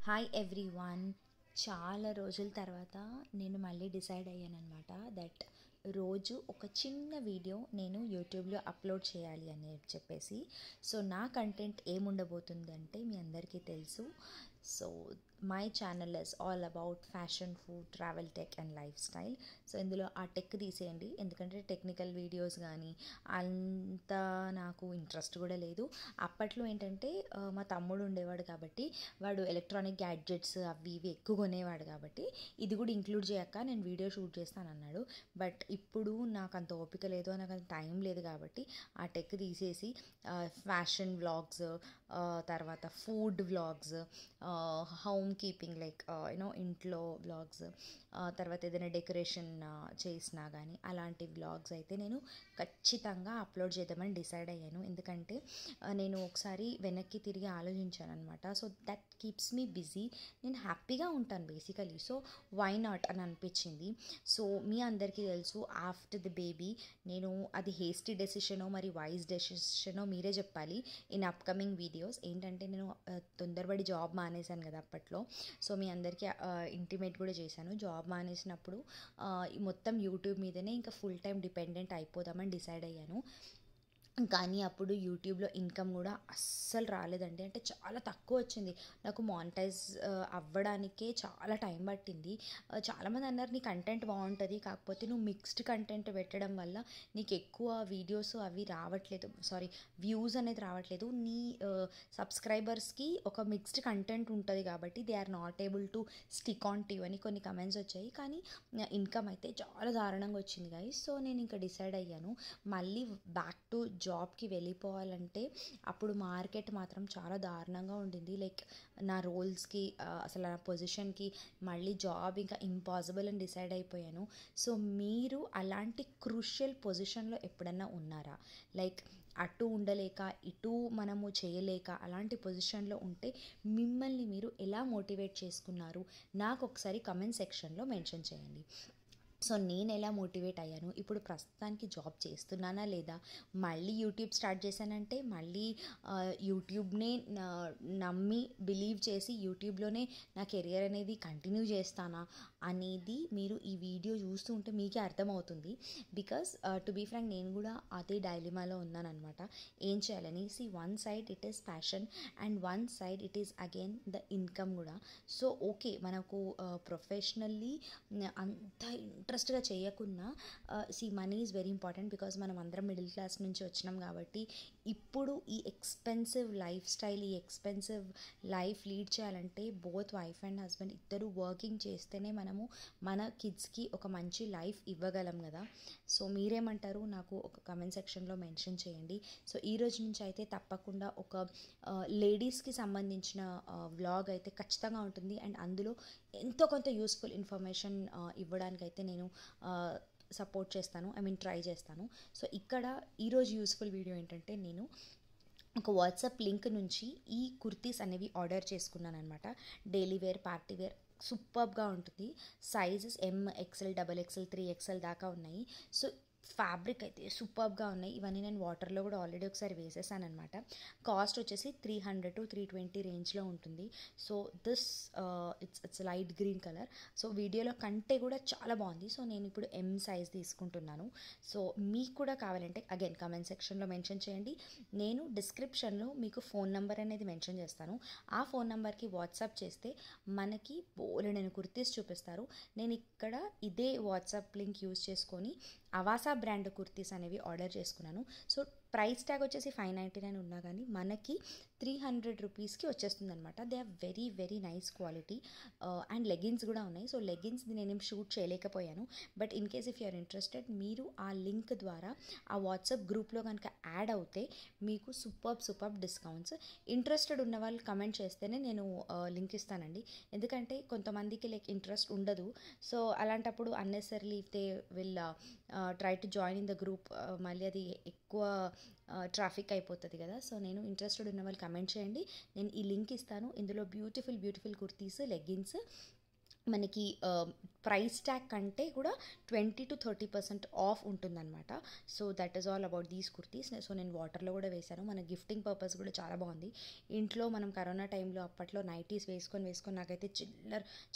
Hi everyone. చాలా రోజుల తర్వాత నేను మళ్ళీ డిసైడ్ అయ్యానమాట దట్ రోజు ఒక చిన్న వీడియో నేను యూట్యూబ్లో అప్లోడ్ చేయాలి అని చెప్పేసి. సో నా కంటెంట్ ఏముండబోతుంది అంటే మీ అందరికీ తెలుసు. So my channel is all about fashion, food, travel, tech and life style. So ఇందులో ఆ టెక్ తీసేయండి, ఎందుకంటే టెక్నికల్ వీడియోస్ కానీ అంత నాకు ఇంట్రెస్ట్ కూడా లేదు. అప్పట్లో ఏంటంటే మా తమ్ముడు ఉండేవాడు కాబట్టి వాడు ఎలక్ట్రానిక్ గ్యాడ్జెట్స్ అవి ఇవి ఎక్కువ కొనేవాడు కాబట్టి ఇది కూడా ఇంక్లూడ్ చేయక నేను వీడియో షూట్ చేస్తాను అన్నాడు. బట్ ఇప్పుడు నాకు అంత ఓపిక లేదు, నాకు అంత టైం లేదు కాబట్టి ఆ టెక్ తీసేసి ఫ్యాషన్ వ్లాగ్స్, తర్వాత food vlogs, home keeping like ఇంట్లో వ్లాగ్స్, తర్వాత ఏదైనా డెకరేషన్ చేసినా కానీ అలాంటి వ్లాగ్స్ అయితే నేను ఖచ్చితంగా అప్లోడ్ చేద్దామని డిసైడ్ అయ్యాను. ఎందుకంటే నేను ఒకసారి వెనక్కి తిరిగి ఆలోచించాను అనమాట. So that keeps me busy, నేను హ్యాపీగా ఉంటాను బేసికలీ. సో వై నాట్ అని అనిపించింది. సో మీ అందరికీ తెలుసు, ఆఫ్టర్ ది బేబీ నేను అది హేస్టీ డెసిషనో మరి వైజ్ డెసిషనో మీరే చెప్పాలి ఇన్ అప్కమింగ్ వీడియోస్. ఏంటంటే నేను తొందరపడి జాబ్ మానేశాను కదా అప్పట్లో. సో మీ అందరికీ ఇంటిమేట్ కూడా చేశాను. జాబ్ మానేసినప్పుడు మొత్తం యూట్యూబ్ మీదనే ఇంకా ఫుల్ టైం డిపెండెంట్ అయిపోదామని డిసైడ్ అయ్యాను. కానీ అప్పుడు యూట్యూబ్లో ఇన్కమ్ కూడా అస్సలు రాలేదండి. అంటే చాలా తక్కువ వచ్చింది. నాకు మానిటైజ్ అవ్వడానికే చాలా టైం పట్టింది. చాలామంది అన్నారు నీ కంటెంట్ బాగుంటుంది, కాకపోతే నువ్వు మిక్స్డ్ కంటెంట్ పెట్టడం వల్ల నీకు ఎక్కువ వీడియోస్ అవి రావట్లేదు, వ్యూస్ అనేది రావట్లేదు. నీ సబ్స్క్రైబర్స్కి ఒక మిక్స్డ్ కంటెంట్ ఉంటుంది కాబట్టి they are not able to stick on to అని కొన్ని కమెంట్స్ వచ్చాయి. కానీ ఇన్కమ్ అయితే చాలా దారుణంగా వచ్చింది గైస్. సో నేను ఇంకా డిసైడ్ అయ్యాను మళ్ళీ బ్యాక్ టు జాబ్కి వెళ్ళిపోవాలంటే అప్పుడు మార్కెట్ మాత్రం చాలా దారుణంగా ఉండింది. లైక్ నా రోల్స్కి అసలు నా పొజిషన్కి మళ్ళీ జాబ్ ఇంకా ఇంపాసిబుల్ అని డిసైడ్ అయిపోయాను. సో మీరు అలాంటి క్రూషియల్ పొజిషన్లో ఎప్పుడన్నా ఉన్నారా? లైక్ అటు ఉండలేక ఇటు మనము చేయలేక అలాంటి పొజిషన్లో ఉంటే మిమ్మల్ని మీరు ఎలా మోటివేట్ చేసుకున్నారు నాకు ఒకసారి కమెంట్ సెక్షన్లో మెన్షన్ చేయండి. సో నేను ఎలా మోటివేట్ అయ్యాను, ఇప్పుడు ప్రస్తుతానికి జాబ్ చేస్తున్నానా లేదా, మళ్ళీ యూట్యూబ్ స్టార్ట్ చేశానంటే మళ్ళీ యూట్యూబ్నే నమ్మి బిలీవ్ చేసి యూట్యూబ్లోనే నా కెరియర్ అనేది కంటిన్యూ చేస్తానా అనేది మీరు ఈ వీడియో చూస్తూ ఉంటే మీకే అర్థమవుతుంది. బికాస్ టు బీ ఫ్రాంక్ నేను కూడా అదే డైలిమాలో ఉన్నానమాట. ఏం చేయాలని. One side it is passion and one side it is again the income కూడా. సో ఓకే, మనకు ప్రొఫెషనల్లీ అంత ఇంట్రెస్ట్గా చేయకున్నా money is very important. Because మనం అందరం మిడిల్ క్లాస్ నుంచి వచ్చినాం కాబట్టి ఇప్పుడు ఈ ఎక్స్పెన్సివ్ లైఫ్ స్టైల్, ఈ ఎక్స్పెన్సివ్ లైఫ్ లీడ్ చేయాలంటే బోత్ వైఫ్ అండ్ హస్బెండ్ ఇద్దరు వర్కింగ్ చేస్తేనే మనము మన కిడ్స్కి ఒక మంచి లైఫ్ ఇవ్వగలం కదా. సో మీరేమంటారు నాకు ఒక కమెంట్ సెక్షన్లో మెన్షన్ చేయండి. సో ఈ రోజు నుంచి అయితే తప్పకుండా ఒక లేడీస్కి సంబంధించిన వ్లాగ్ అయితే ఖచ్చితంగా ఉంటుంది. అండ్ అందులో ఎంతో కొంత యూస్ఫుల్ ఇన్ఫర్మేషన్ ఇవ్వడానికైతే నేను సపోర్ట్ చేస్తాను, ట్రై చేస్తాను. సో ఇక్కడ ఈరోజు యూస్ఫుల్ వీడియో ఏంటంటే నేను ఒక వాట్సాప్ లింక్ నుంచి ఈ కుర్తీస్ అనేవి ఆర్డర్ చేసుకున్నాను అనమాట. డైలీ వేర్, పార్టీ వేర్, సూపర్గా ఉంటుంది. సైజెస్ MXL, XXL, 3XL దాకా ఉన్నాయి. సో ఫ్యాబ్రిక్ అయితే సూపర్గా ఉన్నాయి. ఇవన్నీ నేను వాటర్లో కూడా ఆల్రెడీ ఒకసారి వేసేసాను అనమాట. కాస్ట్ వచ్చేసి 300 to 320 రేంజ్లో ఉంటుంది. So this it's light green colour. So వీడియోలో కంటే కూడా చాలా బాగుంది. సో నేను ఇప్పుడు M సైజ్ తీసుకుంటున్నాను. సో మీకు కూడా కావాలంటే అగైన్ కమెంట్ సెక్షన్లో మెన్షన్ చేయండి. నేను డిస్క్రిప్షన్లో మీకు ఫోన్ నెంబర్ అనేది మెన్షన్ చేస్తాను. ఆ ఫోన్ నెంబర్కి వాట్సాప్ చేస్తే మనకి నేను కుర్తీస్ చూపిస్తారు. నేను ఇక్కడ ఇదే వాట్సాప్ లింక్ యూజ్ చేసుకొని అవాసా బ్రాండ్ కుర్తీస్ అనేవి ఆర్డర్ చేసుకున్నాను. సో ప్రైస్ ట్యాగ్ వచ్చేసి 599 ఉన్నా కానీ మనకి 300 రూపీస్కి వచ్చేస్తుంది అనమాట. They are very very nice quality. And leggings కూడా ఉన్నాయి. సో లెగిన్స్ది నేనేం షూట్ చేయలేకపోయాను. But in case if you are interested, మీరు ఆ లింక్ ద్వారా ఆ వాట్సాప్ గ్రూప్లో కనుక యాడ్ అవుతే మీకు సూపర్ డిస్కౌంట్స్. ఇంట్రెస్టెడ్ ఉన్న వాళ్ళు కమెంట్ చేస్తేనే నేను లింక్ ఇస్తానండి. ఎందుకంటే కొంతమందికి లైక్ ఇంట్రెస్ట్ ఉండదు. సో అలాంటప్పుడు unnecessarily if they will try to join in the group, మళ్ళీ అది ఎక్కువ ట్రాఫిక్ అయిపోతుంది కదా. సో నేను ఇంట్రెస్టెడ్ ఉన్న వాళ్ళు కమెంట్ చేయండి, నేను ఈ లింక్ ఇస్తాను. ఇందులో బ్యూటిఫుల్ కుర్తీస్, లెగ్గిన్స్ మనకి ప్రైస్ ట్యాగ్ కంటే కూడా 20 to 30% ఆఫ్ ఉంటుందన్నమాట. So that is all about these kurtis. So నేను వాటర్లో కూడా వేశాను, మన గిఫ్టింగ్ పర్పస్ కూడా చాలా బాగుంది. ఇంట్లో మనం కరోనా టైంలో అప్పట్లో నైటీస్ వేసుకొని నాకైతే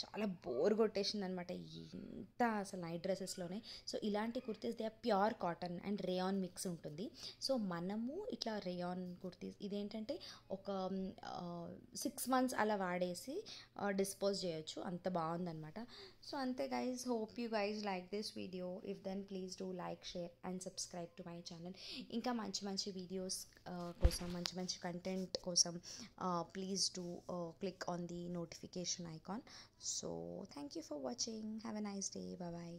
చాలా బోర్ కొట్టేసింది అనమాట, ఇంత అసలు నైట్ డ్రెస్సెస్లోనే. సో ఇలాంటి kurtis they are pure cotton and rayon mix ఉంటుంది. సో మనము ఇట్లా రేయాన్ కుర్తీస్ ఇదేంటంటే ఒక 6 months అలా వాడేసి డిస్పోజ్ చేయొచ్చు, అంత బాగుందన్నమాట. సో అంతే guys, hope you guys like this video. If then please do like, share and subscribe to my channel. ఇంకా మంచి మంచి వీడియోస్ కోసం, మంచి మంచి కంటెంట్ కోసం please do click on the notification icon. So thank you for watching, have a nice day, bye bye.